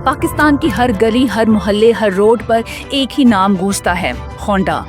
पाकिस्तान की हर गली, हर मोहल्ले, हर रोड पर एक ही नाम गूंजता है, होंडा।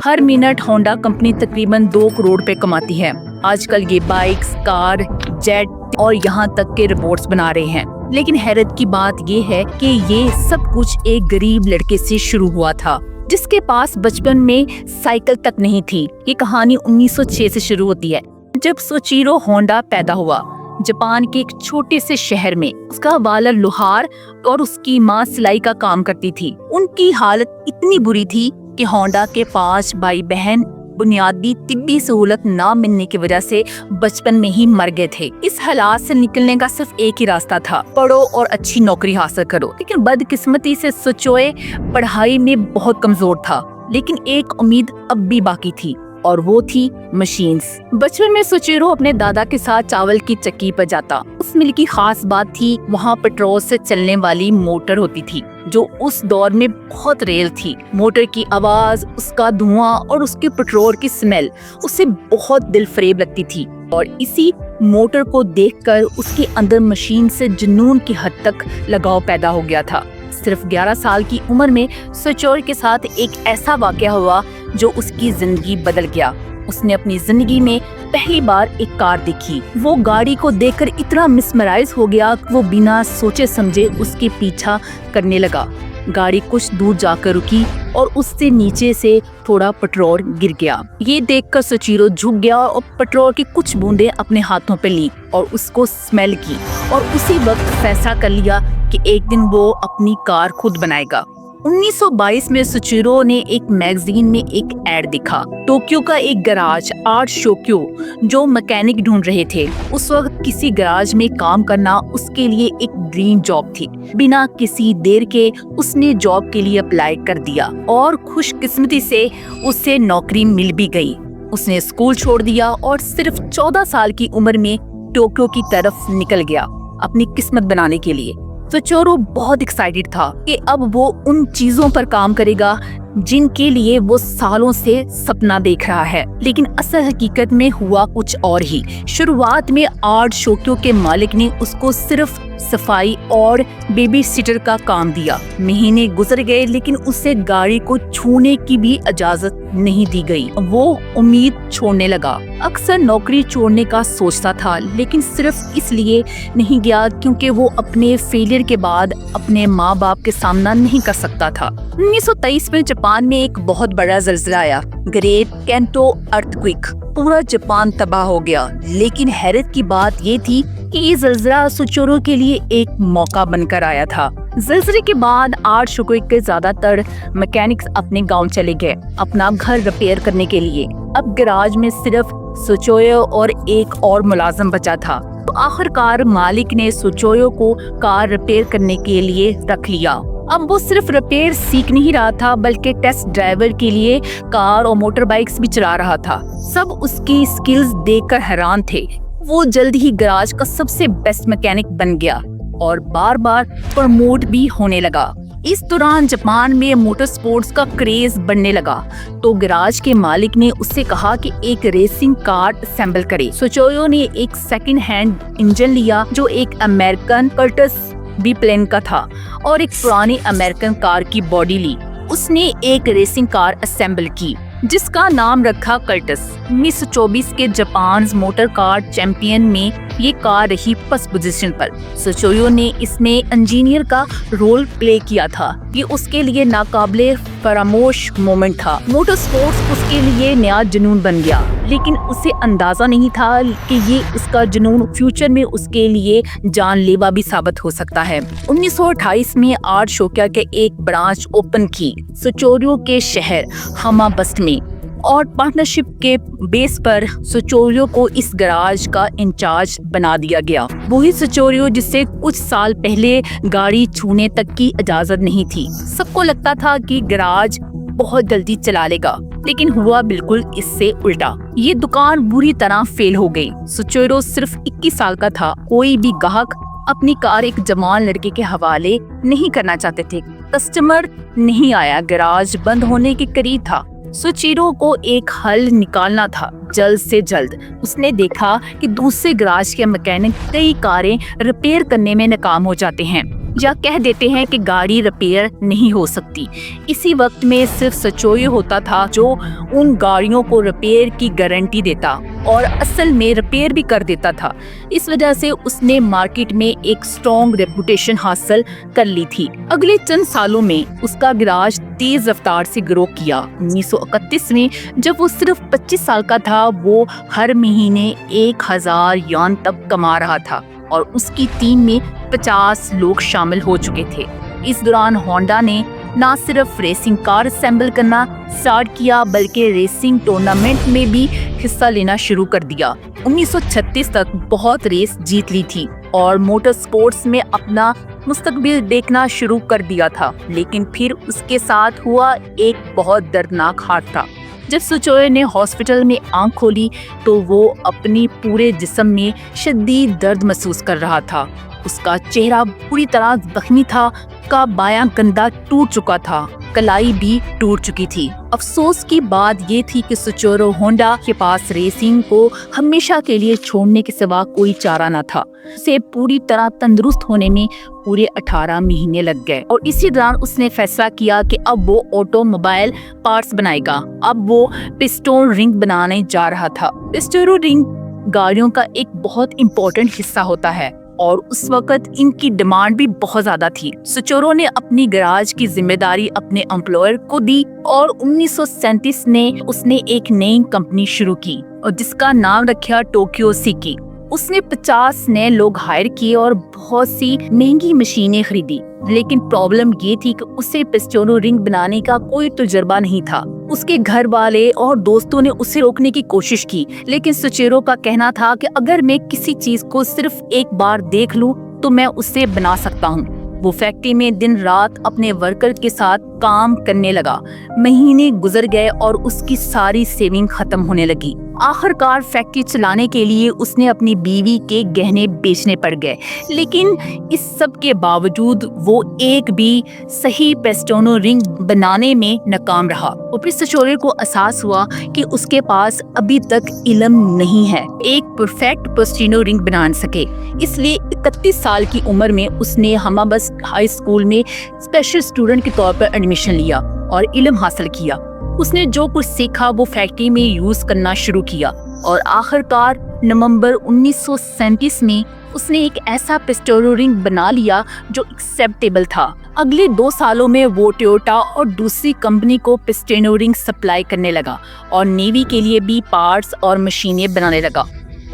हर मिनट होंडा कंपनी तकरीबन 2 करोड़ रुपए कमाती है। आजकल ये बाइक्स, कार, जेट और यहाँ तक के रोबोट्स बना रहे हैं। लेकिन हैरत की बात ये है कि ये सब कुछ एक गरीब लड़के से शुरू हुआ था, जिसके पास बचपन में साइकिल तक नहीं थी। ये कहानी 1906 से शुरू होती है, जब सोचिरो होंडा पैदा हुआ। जापान के एक छोटे से शहर में उसका वाला लोहार और उसकी माँ सिलाई का काम करती थी। उनकी हालत इतनी बुरी थी कि होंडा के 5 भाई बहन बुनियादी तिब्बी सहूलत ना मिलने की वजह से बचपन में ही मर गए थे। इस हालात से निकलने का सिर्फ एक ही रास्ता था, पढ़ो और अच्छी नौकरी हासिल करो। लेकिन बदकिस्मती से सोचोए पढ़ाई में बहुत कमजोर था, लेकिन एक उम्मीद अब भी बाकी थी और वो थी मशीन्स। बचपन में सोचिरो अपने दादा के साथ चावल की चक्की पर जाता। उस मिल की खास बात थी, वहाँ पेट्रोल से चलने वाली मोटर होती थी, जो उस दौर में बहुत रेयर थी। मोटर की आवाज, उसका धुआं और उसके पेट्रोल की स्मेल उसे बहुत दिलफरेब लगती थी। और इसी मोटर को देखकर उसके अंदर मशीन से जुनून की हद तक लगाव पैदा हो गया था। सिर्फ 11 साल की उम्र में सोचिरो के साथ एक ऐसा वाकया हुआ जो उसकी जिंदगी बदल गया। उसने अपनी जिंदगी में पहली बार एक कार देखी। वो गाड़ी को देखकर इतना मिसमराइज हो गया कि वो बिना सोचे समझे उसके पीछा करने लगा। गाड़ी कुछ दूर जाकर रुकी और उससे नीचे से थोड़ा पेट्रोल गिर गया। ये देखकर सोचिरो झुक गया और पेट्रोल की कुछ बूंदें अपने हाथों पे ली और उसको स्मेल की, और उसी वक्त फैसला कर लिया कि एक दिन वो अपनी कार खुद बनाएगा। 1922 में सोचिरो ने एक मैगजीन में एक एड दिखा। टोक्यो का एक गैराज, आर्ट शोक्यो, जो मैकेनिक ढूंढ रहे थे। उस वक्त किसी गैराज में काम करना उसके लिए एक ड्रीम जॉब थी। बिना किसी देर के उसने जॉब के लिए अप्लाई कर दिया और खुशकिस्मती से उसे नौकरी मिल भी गई। उसने स्कूल छोड़ दिया और सिर्फ 14 साल की उम्र में टोक्यो की तरफ निकल गया अपनी किस्मत बनाने के लिए। सोचिरो बहुत एक्साइटेड था कि अब वो उन चीजों पर काम करेगा जिनके लिए वो सालों से सपना देख रहा है। लेकिन असल हकीकत में हुआ कुछ और ही। शुरुआत में आर्ट शोक्यो के मालिक ने उसको सिर्फ सफाई और बेबी सिटर का काम दिया। महीने गुजर गए, लेकिन उसे गाड़ी को छूने की भी इजाजत नहीं दी गई। वो उम्मीद छोड़ने लगा। अक्सर नौकरी छोड़ने का सोचता था, लेकिन सिर्फ इसलिए नहीं गया क्योंकि वो अपने फेलियर के बाद अपने माँ बाप के सामना नहीं कर सकता था। 1923 में जापान में एक बहुत बड़ा ज़लज़ला आया, ग्रेट कैंटो अर्थक्वेक। पूरा जापान तबाह हो गया। लेकिन हैरत की बात ये थी कि ये ज़लज़ला सोचिरो के लिए एक मौका बनकर आया था। ज़लज़ले के बाद आर्ट शोक्यो के ज्यादातर मैकेनिक्स अपने गांव चले गए अपना घर रिपेयर करने के लिए। अब गैराज में सिर्फ सोचिरो और एक और मुलाजिम बचा था। तो आखिरकार मालिक ने सोचिरो को कार रिपेयर करने के लिए रख लिया। अब वो सिर्फ रिपेयर सीख नहीं रहा था, बल्कि टेस्ट ड्राइवर के लिए कार और मोटर बाइक्स भी चला रहा था। सब उसकी स्किल्स देखकर हैरान थे। वो जल्द ही गैराज का सबसे बेस्ट मैकेनिक बन गया और बार बार प्रमोट भी होने लगा। इस दौरान जापान में मोटर स्पोर्ट्स का क्रेज बढ़ने लगा, तो गैराज के मालिक ने उससे कहा कि एक रेसिंग कार असेंबल करे। सोचिरो ने एक सेकंड हैंड इंजन लिया जो एक अमेरिकन कर्टस बी प्लेन का था और एक पुरानी अमेरिकन कार की बॉडी ली। उसने एक रेसिंग कार असेंबल की जिसका नाम रखा कर्टस। 1924 के जापान मोटर कार चैंपियन में ये कार रही फर्स्ट पोजीशन पर। सोचिरो ने इसमें इंजीनियर का रोल प्ले किया था। ये उसके लिए नाकाबिले फरामोश मोमेंट था। मोटर स्पोर्ट्स उसके लिए नया जुनून बन गया, लेकिन उसे अंदाजा नहीं था कि ये उसका जुनून फ्यूचर में उसके लिए जानलेवा भी साबित हो सकता है। 1928 में आर्ट शोक्यो के एक ब्रांच ओपन की सोचिरो के शहर हमाबस्ट में, और पार्टनरशिप के बेस पर सोचिरो को इस गैराज का इंचार्ज बना दिया गया। वही सोचिरो जिसे कुछ साल पहले गाड़ी छूने तक की इजाजत नहीं थी। सबको लगता था कि गैराज बहुत जल्दी चला लेगा, लेकिन हुआ बिल्कुल इससे उल्टा। ये दुकान बुरी तरह फेल हो गई। सोचिरो सिर्फ 21 साल का था। कोई भी ग्राहक अपनी कार एक जवान लड़के के हवाले नहीं करना चाहते थे। कस्टमर नहीं आया, गैराज बंद होने के करीब था। सोचिरो को एक हल निकालना था जल्द से जल्द। उसने देखा कि दूसरे गैराज के मैकेनिक कई कारें रिपेयर करने में नाकाम हो जाते हैं। یا کہہ دیتے ہیں کہ گاڑی ریپیئر نہیں ہو سکتی۔ اسی وقت میں صرف سچویو ہوتا تھا جو ان گاڑیوں کو ریپیئر کی گارنٹی دیتا اور اصل میں ریپیئر بھی کر دیتا تھا۔ اس وجہ سے اس نے مارکیٹ میں ایک اسٹرانگ ریپوٹیشن حاصل کر لی تھی۔ اگلے چند سالوں میں اس کا گراج تیز رفتار سے گرو کیا۔ 1931 میں جب وہ صرف 25 سال کا تھا، وہ ہر مہینے 1000 یان تک کما رہا تھا اور اس کی ٹیم میں 50 لوگ شامل ہو چکے تھے۔ اس دوران ہونڈا نے نہ صرف ریسنگ کار اسمبل کرنا سٹارٹ کیا بلکہ ریسنگ ٹورنامنٹ میں بھی حصہ لینا شروع کر دیا۔ 1936 تک بہت ریس جیت لی تھی اور موٹر سپورٹس میں اپنا مستقبل دیکھنا شروع کر دیا تھا، لیکن پھر اس کے ساتھ ہوا ایک بہت دردناک حادثہ۔ جب سچویو نے ہاسپٹل میں آنکھ کھولی تو وہ اپنی پورے جسم میں شدید درد محسوس کر رہا تھا۔ اس کا چہرہ پوری طرح زخمی تھا، کا بایاں گندھا ٹوٹ چکا تھا، کلائی بھی ٹوٹ چکی تھی۔ افسوس کی بات یہ تھی کہ سچورو ہونڈا کے پاس ریسنگ کو ہمیشہ کے لیے چھوڑنے کے سوا کوئی چارہ نہ تھا۔ اسے پوری طرح تندرست ہونے میں پورے 18 مہینے لگ گئے اور اسی دوران اس نے فیصلہ کیا کہ اب وہ آٹو موبائل پارٹس بنائے گا۔ اب وہ پسٹون رنگ بنانے جا رہا تھا۔ پسٹون رنگ گاڑیوں کا ایک بہت امپورٹنٹ حصہ ہوتا ہے اور اس وقت ان کی ڈیمانڈ بھی بہت زیادہ تھی۔ سچورو نے اپنی گراج کی ذمہ داری اپنے امپلائر کو دی اور 1937 میں اس نے ایک نئی کمپنی شروع کی اور جس کا نام رکھا ٹوکیو سیکی۔ اس نے 50 نئے لوگ ہائر کیے اور بہت سی مہنگی مشینیں خریدی، لیکن پرابلم یہ تھی کہ اسے پسٹون رنگ بنانے کا کوئی تجربہ نہیں تھا۔ اس کے گھر والے اور دوستوں نے اسے روکنے کی کوشش کی، لیکن سچورو کا کہنا تھا کہ اگر میں کسی چیز کو صرف ایک بار دیکھ لوں تو میں اسے بنا سکتا ہوں۔ وہ فیکٹری میں دن رات اپنے ورکر کے ساتھ کام کرنے لگا۔ مہینے گزر گئے اور اس کی ساری سیونگ ختم ہونے لگی۔ آخر کار فیکٹری چلانے کے لیے اس نے اپنی بیوی کے گہنے بیچنے پڑ گئے، لیکن اس سب کے باوجود وہ ایک بھی صحیح پسٹونو رنگ بنانے میں ناکام رہا۔ اور پھر سچورو کو احساس ہوا کہ اس کے پاس ابھی تک علم نہیں ہے ایک پرفیکٹ پسٹونو رنگ بنا سکے۔ اس لیے 31 سال کی عمر میں اس نے ہمابس ہائی اسکول میں اسپیشل اسٹوڈنٹ کے طور پر ایڈمیشن لیا اور علم حاصل کیا۔ اس نے جو کچھ سیکھا وہ فیکٹری میں یوز کرنا شروع کیا اور آخر کار نومبر 1937 میں اس نے ایک ایسا پسٹونو رنگ بنا لیا جو ایکسیپٹیبل تھا۔ اگلے 2 سالوں میں وہ ٹویوٹا اور دوسری کمپنی کو پسٹونو رنگ سپلائی کرنے لگا اور نیوی کے لیے بھی پارٹس اور مشینیں بنانے لگا۔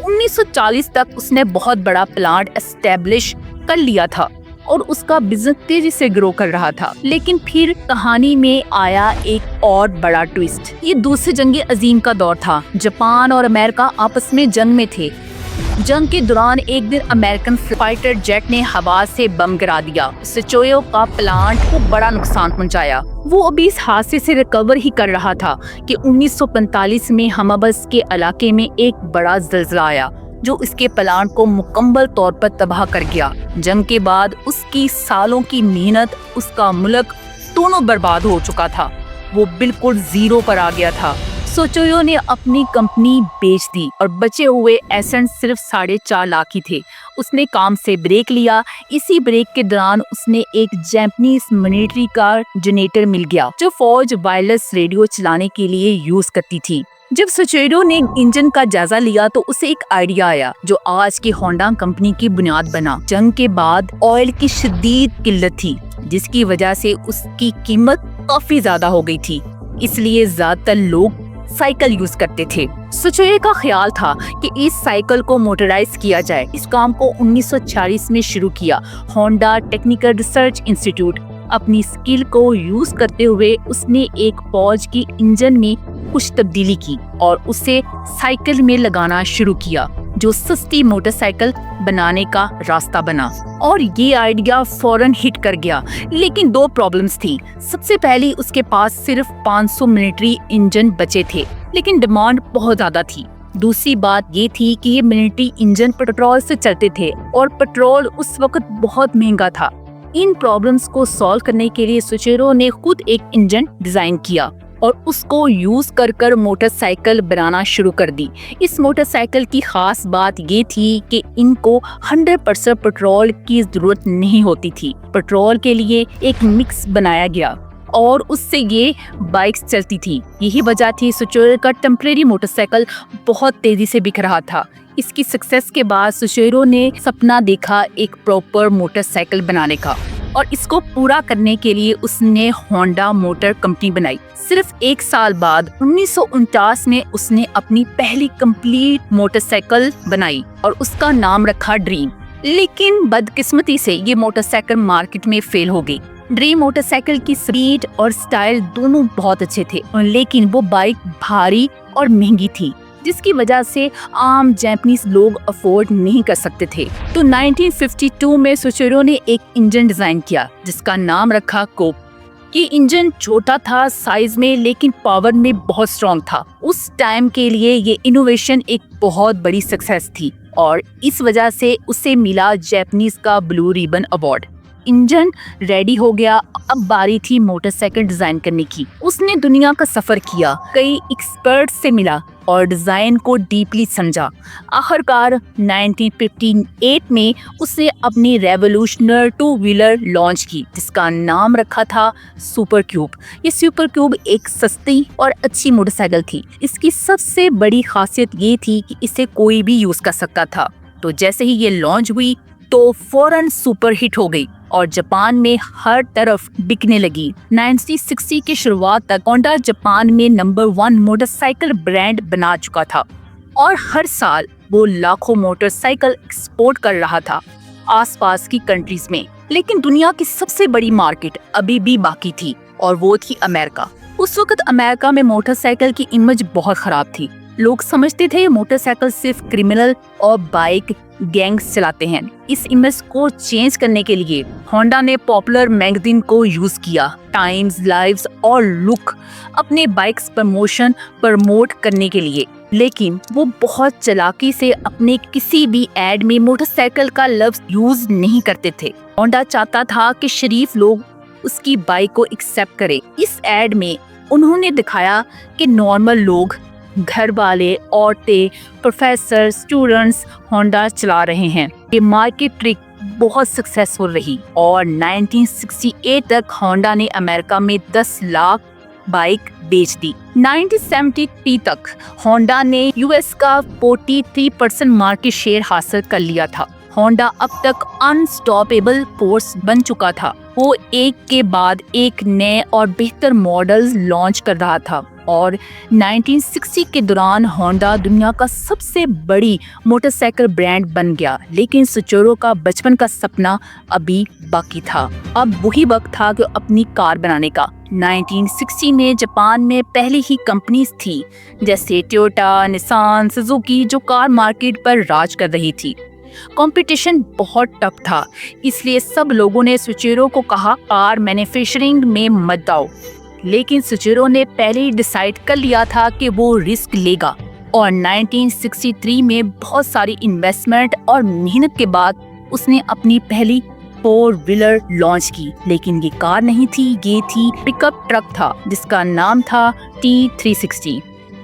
1940 تک اس نے بہت بڑا پلانٹ اسٹیبلش کر لیا تھا اور اس کا بزنس تیزی سے گرو کر رہا تھا، لیکن پھر کہانی میں آیا ایک اور بڑا ٹویسٹ۔ یہ دوسری جنگ عظیم کا دور تھا۔ جاپان اور امریکہ آپس میں جنگ میں تھے۔ جنگ کے دوران ایک دن امریکن فائٹر جیٹ نے ہوا سے بم گرا دیا۔ سچویو کا پلانٹ کو بڑا نقصان پہنچایا۔ وہ ابھی اس حادثے سے ریکور ہی کر رہا تھا کہ 1945 میں ہمابس کے علاقے میں ایک بڑا زلزلہ آیا جو اس کے پلانٹ کو مکمل طور پر تباہ کر گیا۔ جنگ کے بعد اس کی سالوں کی محنت، اس کا ملک دونوں برباد ہو چکا تھا۔ وہ بالکل زیرو پر آ گیا تھا۔ سچویو نے اپنی کمپنی بیچ دی اور بچے ہوئے ایسنٹ صرف 4.5 لاکھ ہی تھے۔ اس نے کام سے بریک لیا۔ اسی بریک کے دوران اس نے ایک جاپنیز ملٹری کا جنریٹر مل گیا جو فوج وائرلیس ریڈیو چلانے کے لیے یوز کرتی تھی۔ جب سچویو نے انجن کا جائزہ لیا تو اسے ایک آئیڈیا آیا جو آج کی ہونڈا کمپنی کی بنیاد بنا۔ جنگ کے بعد آئل کی شدید قلت تھی جس کی وجہ سے اس کی قیمت کافی زیادہ ہو گئی تھی، اس لیے زیادہ تر لوگ سائیکل یوز کرتے تھے۔ سچویو کا خیال تھا کہ اس سائیکل کو موٹرائز کیا جائے۔ اس کام کو 1946 میں شروع کیا۔ ہونڈا ٹیکنیکل ریسرچ انسٹیٹیوٹ اپنی اسکل کو یوز کرتے ہوئے اس نے ایک فوج کی انجن میں کچھ تبدیلی کی اور اسے سائیکل میں لگانا شروع کیا جو سستی موٹر سائیکل بنانے کا راستہ بنا، اور یہ آئیڈیا فوراً ہٹ کر گیا۔ لیکن 2 پرابلمز تھی۔ سب سے پہلی، اس کے پاس صرف 500 ملٹری انجن بچے تھے لیکن ڈیمانڈ بہت زیادہ تھی۔ دوسری بات یہ تھی کہ یہ ملٹری انجن پیٹرول سے چلتے تھے اور پیٹرول اس وقت بہت مہنگا تھا۔ ان پرابلمز کو سالو کرنے کے لیے سچویو نے خود ایک انجن ڈیزائن کیا और उसको यूज कर मोटरसाइकिल बनाना शुरू कर दी। इस मोटरसाइकिल की खास बात ये थी कि इनको 100% पेट्रोल की जरूरत नहीं होती थी। पेट्रोल के लिए एक मिक्स बनाया गया और उससे ये बाइक्स चलती थी। यही वजह थी सुचेरो का टेम्परेरी मोटरसाइकिल बहुत तेजी से बिक रहा था। इसकी सक्सेस के बाद सुचेरो ने सपना देखा एक प्रॉपर मोटरसाइकिल बनाने का, और इसको पूरा करने के लिए उसने होंडा मोटर कंपनी बनाई। सिर्फ एक साल बाद 1949 में उसने अपनी पहली कंप्लीट मोटरसाइकिल बनाई और उसका नाम रखा ड्रीम। लेकिन बदकिस्मती से ये मोटरसाइकिल मार्केट में फेल हो गई। ड्रीम मोटरसाइकिल की स्पीड और स्टाइल दोनों बहुत अच्छे थे, लेकिन वो बाइक भारी और महंगी थी, जिसकी वजह से आम जापानीज लोग अफोर्ड नहीं कर सकते थे। तो 1952 में सुचेरो ने एक इंजन डिजाइन किया जिसका नाम रखा कोप। ये इंजन छोटा था साइज में, लेकिन पावर में बहुत स्ट्रॉन्ग था। उस टाइम के लिए ये इनोवेशन एक बहुत बड़ी सक्सेस थी और इस वजह से उसे मिला जापानीज का blue ribbon award. Engine ready हो गया, अब बारी थी मोटरसाइकिल डिजाइन करने की। उसने दुनिया का सफर किया, कई एक्सपर्ट से मिला और डिजाइन को डीपली समझा। आखिरकार 1958 में उसने अपनी रेवोल्यूशनर 2 व्हीलर लॉन्च की जिसका नाम रखा था सुपर क्यूब। ये सुपर क्यूब एक सस्ती और अच्छी मोटरसाइकिल थी। इसकी सबसे बड़ी खासियत ये थी कि इसे कोई भी यूज कर सकता था। तो जैसे ही ये लॉन्च हुई तो फौरन सुपर हिट हो गई और जापान में हर तरफ बिकने लगी। 1960 की शुरुआत तक होंडा जापान में नंबर 1 मोटरसाइकिल ब्रांड बना चुका था और हर साल वो लाखों मोटरसाइकिल एक्सपोर्ट कर रहा था आसपास की कंट्रीज में। लेकिन दुनिया की सबसे बड़ी मार्केट अभी भी बाकी थी और वो थी अमेरिका। उस वक्त अमेरिका में मोटरसाइकिल की इमेज बहुत खराब थी। लोग समझते थे मोटरसाइकिल सिर्फ क्रिमिनल और बाइक गैंग्स चलाते हैं। इस इमेज को चेंज करने के लिए होंडा ने पॉपुलर मैगजीन को यूज किया, टाइम्स, लाइव्स और लुक अपने बाइक्स प्रमोट करने के लिए। लेकिन वो बहुत चालाकी से अपने किसी भी एड में मोटरसाइकिल का लफ्ज यूज नहीं करते थे। होंडा चाहता था कि शरीफ लोग उसकी बाइक को एक्सेप्ट करें। इस एड में उन्होंने दिखाया कि नॉर्मल लोग, घर वाले, औरतें, प्रोफेसर, स्टूडेंट्स होंडा चला रहे हैं। ये मार्केट ट्रिक बहुत सक्सेसफुल रही और 1968 तक होंडा ने अमेरिका में 10 लाख बाइक बेच दी। 1973 तक होंडा ने यूएस का 43% मार्केट शेयर हासिल कर लिया था। होंडा अब तक अनस्टॉपेबल फोर्स बन चुका था। वो एक के बाद एक नए और बेहतर मॉडल्स लॉन्च कर रहा था और 1960 के दौरान होंडा दुनिया का सबसे बड़ी मोटरसाइकिल ब्रांड बन गया। लेकिन सुचेरो का बचपन का सपना अभी बाकी था। अब वही वक्त था कि अपनी कार बनाने का। 1960 में जापान में पहले ही कंपनीज थी जैसे टोयोटा, निसान, सुजुकी जो कार मार्केट पर राज कर रही थी। कंपटीशन बहुत टफ था, इसलिए सब लोगों ने सुचेरो को कहा कार मैन्युफैक्चरिंग में मत आओ। लेकिन सुचेरो ने पहले ही डिसाइड कर लिया था कि वो रिस्क लेगा और 1963 में बहुत सारी इन्वेस्टमेंट और मेहनत के बाद उसने अपनी पहली 4 व्हीलर लॉन्च की। लेकिन ये कार नहीं थी, ये थी पिकअप ट्रक था जिसका नाम था T360।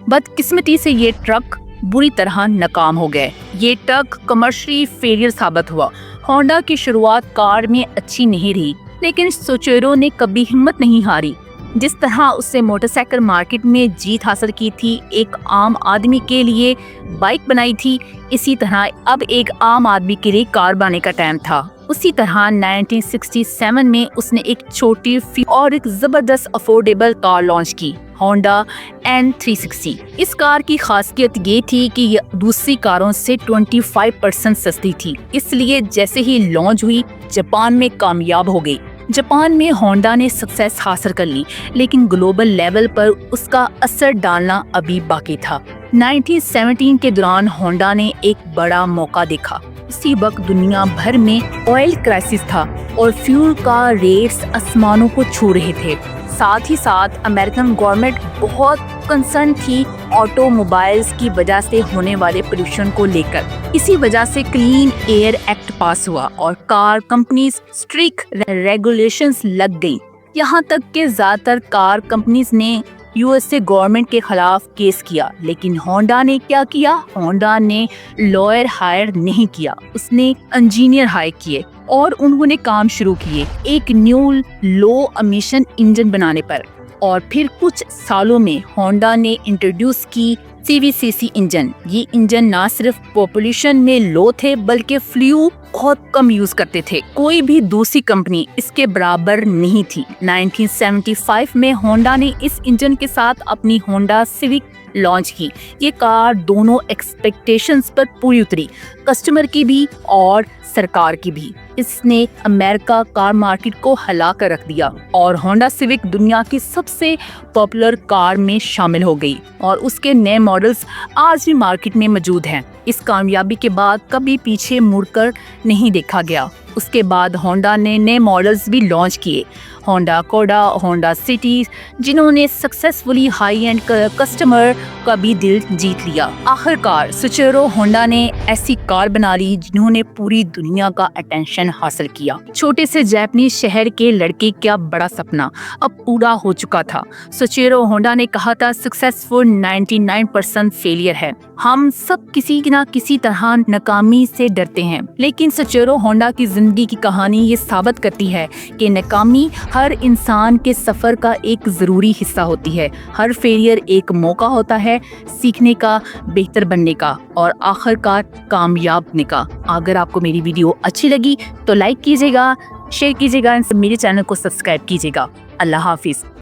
बदकिस्मती से ये ट्रक बुरी तरह नाकाम हो गए। ये ट्रक कमर्शियली फेलियर साबित हुआ। होंडा की शुरुआत कार में अच्छी नहीं रही, लेकिन सुचेरो ने कभी हिम्मत नहीं हारी। जिस तरह उससे मोटरसाइकिल मार्केट में जीत हासिल की थी, एक आम आदमी के लिए बाइक बनाई थी, इसी तरह अब एक आम आदमी के लिए कार बनाने का टाइम था। उसी तरह 1967 में उसने एक छोटी और एक जबरदस्त अफोर्डेबल कार लॉन्च की, होंडा N360। इस कार की खासियत ये थी कि ये दूसरी कारों से 25% सस्ती थी, इसलिए जैसे ही लॉन्च हुई जापान में कामयाब हो गई। जापान में होंडा ने सक्सेस हासिल कर ली, लेकिन ग्लोबल लेवल पर उसका असर डालना अभी बाकी था। 1917 के दौरान होंडा ने एक बड़ा मौका देखा। इसी वक्त दुनिया भर में ऑयल क्राइसिस था और फ्यूल का रेट्स आसमानों को छू रहे थे। साथ ही साथ अमेरिकन गवर्नमेंट बहुत कंसर्न थी ऑटोमोबाइल्स की वजह से होने वाले पोल्यूशन को लेकर। इसी वजह से क्लीन एयर एक्ट पास हुआ और कार कंपनीज स्ट्रिक्ट रेगुलेशंस लग गई। यहाँ तक कि ज्यादातर कार कंपनीज ने यूएस से गवर्नमेंट के खिलाफ केस किया, लेकिन होंडा ने क्या किया? होंडा ने लॉयर हायर नहीं किया, उसने इंजीनियर हायर किए और उन्होंने काम शुरू किए एक न्यू लो एमिशन इंजन बनाने पर। और फिर कुछ सालों में होंडा ने इंट्रोड्यूस की CVCC इंजन। ये इंजन ना सिर्फ पॉपुलेशन में लो थे बल्कि फ्यूल बहुत कम यूज करते थे। कोई भी दूसरी कंपनी इसके बराबर नहीं थी। 1975 में होंडा ने इस इंजन के साथ अपनी होंडा सिविक लॉन्च की। ये कार दोनों एक्सपेक्टेशंस पर पूरी उतरी, कस्टमर की भी और सरकार की भी। इसने अमेरिका कार मार्केट को हिला कर रख दिया और होंडा सिविक दुनिया की सबसे पॉपुलर कार में शामिल हो गई और उसके नए मॉडल्स आज भी मार्केट में मौजूद हैं। इस कामयाबी के बाद कभी पीछे मुड़कर नहीं देखा गया। उसके बाद होंडा ने नए मॉडल्स भी लॉन्च किए, होंडा कोडा, होंडा सिटी, जिन्होंने सक्सेसफुली हाई एंड कस्टमर का भी दिल जीत लिया। आखिरकार सुचेरो होंडा ने ऐसी कार बना ली जिन्होंने पूरी दुनिया का अटेंशन हासिल किया। छोटे से जापानीज शहर के लड़के का बड़ा सपना अब पूरा हो चुका था। सुचेरो होंडा ने कहा था, सक्सेसफुल 99% फेलियर है। हम सब किसी न किसी तरह नाकामी से डरते हैं, लेकिन सुचेरो होंडा की जिंदगी की कहानी ये साबित करती है कि नाकामी हर इंसान के सफर का एक जरूरी हिस्सा होती है। हर फेलियर एक मौका होता है सीखने का, बेहतर बनने का और आखिरकार कामयाब होने का। अगर आपको मेरी वीडियो अच्छी लगी तो लाइक कीजिएगा, शेयर कीजिएगा, मेरे चैनल को सब्सक्राइब कीजिएगा। अल्लाह हाफिज।